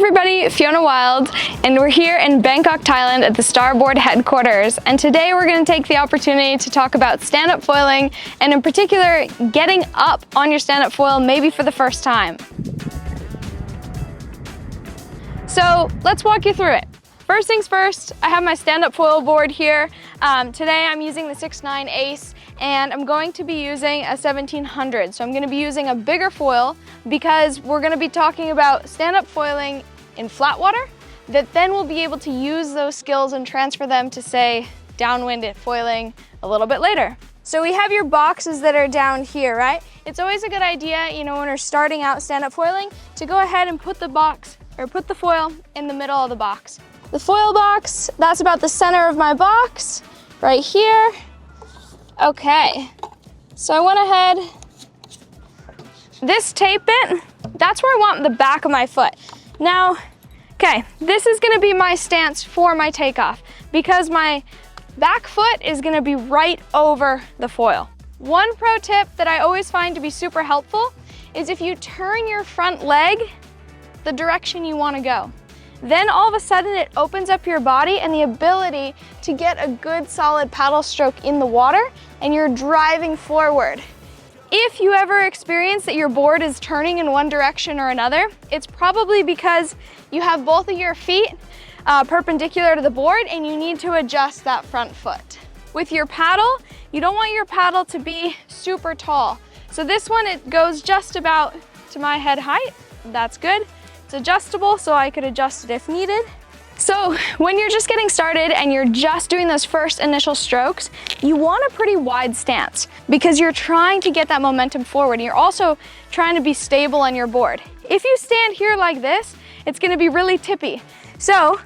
everybody, Fiona Wylde, and we're here in Bangkok, Thailand at the Starboard headquarters. And today we're going to take the opportunity to talk about stand-up foiling, and in particular, getting up on your stand-up foil maybe for the first time. So let's walk you through it. First things first, I have my stand-up foil board here. Today I'm using the 6'9" Ace, and I'm going to be using a 1700. So I'm going to be using a bigger foil because we're going to be talking about stand-up foiling in flat water, that then we'll be able to use those skills and transfer them to, say, downwind foiling a little bit later. So we have your boxes that are down here, right? It's always a good idea, when we're starting out stand-up foiling, to go ahead and put the foil in the middle of the box. The foil box, that's about the center of my box, right here. Okay, so I went ahead, this tape bit, that's where I want the back of my foot. Now, okay, this is gonna be my stance for my takeoff because my back foot is gonna be right over the foil. One pro tip that I always find to be super helpful is if you turn your front leg the direction you wanna go. Then all of a sudden it opens up your body and the ability to get a good solid paddle stroke in the water, and you're driving forward. If you ever experience that your board is turning in one direction or another, it's probably because you have both of your feet perpendicular to the board and you need to adjust that front foot. With your paddle, you don't want your paddle to be super tall. So this one, it goes just about to my head height. That's good. It's adjustable, so I could adjust it if needed. So when you're just getting started and you're just doing those first initial strokes, you want a pretty wide stance because you're trying to get that momentum forward. And you're also trying to be stable on your board. If you stand here like this, it's gonna be really tippy. So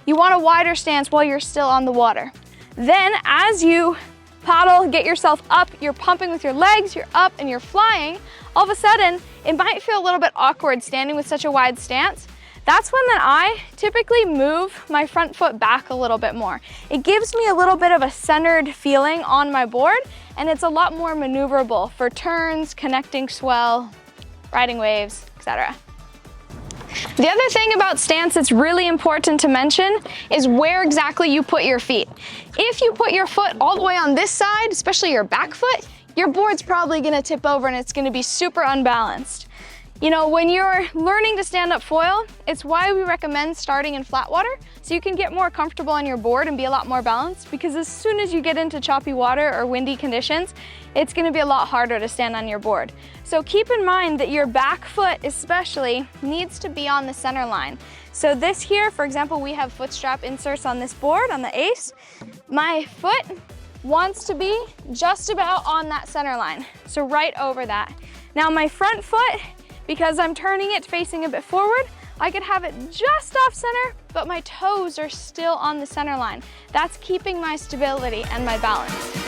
you want a wider stance while you're still on the water. Then as you paddle, get yourself up, you're pumping with your legs, you're up and you're flying, all of a sudden, it might feel a little bit awkward standing with such a wide stance. That's when I typically move my front foot back a little bit more. It gives me a little bit of a centered feeling on my board, and it's a lot more maneuverable for turns, connecting swell, riding waves, etc. The other thing about stance that's really important to mention is where exactly you put your feet. If you put your foot all the way on this side, especially your back foot, your board's probably gonna tip over and it's gonna be super unbalanced. When you're learning to stand up foil, it's why we recommend starting in flat water, so you can get more comfortable on your board and be a lot more balanced, because as soon as you get into choppy water or windy conditions, it's gonna be a lot harder to stand on your board. So keep in mind that your back foot especially needs to be on the center line. So this here, for example, we have foot strap inserts on this board, on the Ace. My foot wants to be just about on that center line, so right over that. Now my front foot, because I'm turning it facing a bit forward, I could have it just off center, but my toes are still on the center line. That's keeping my stability and my balance.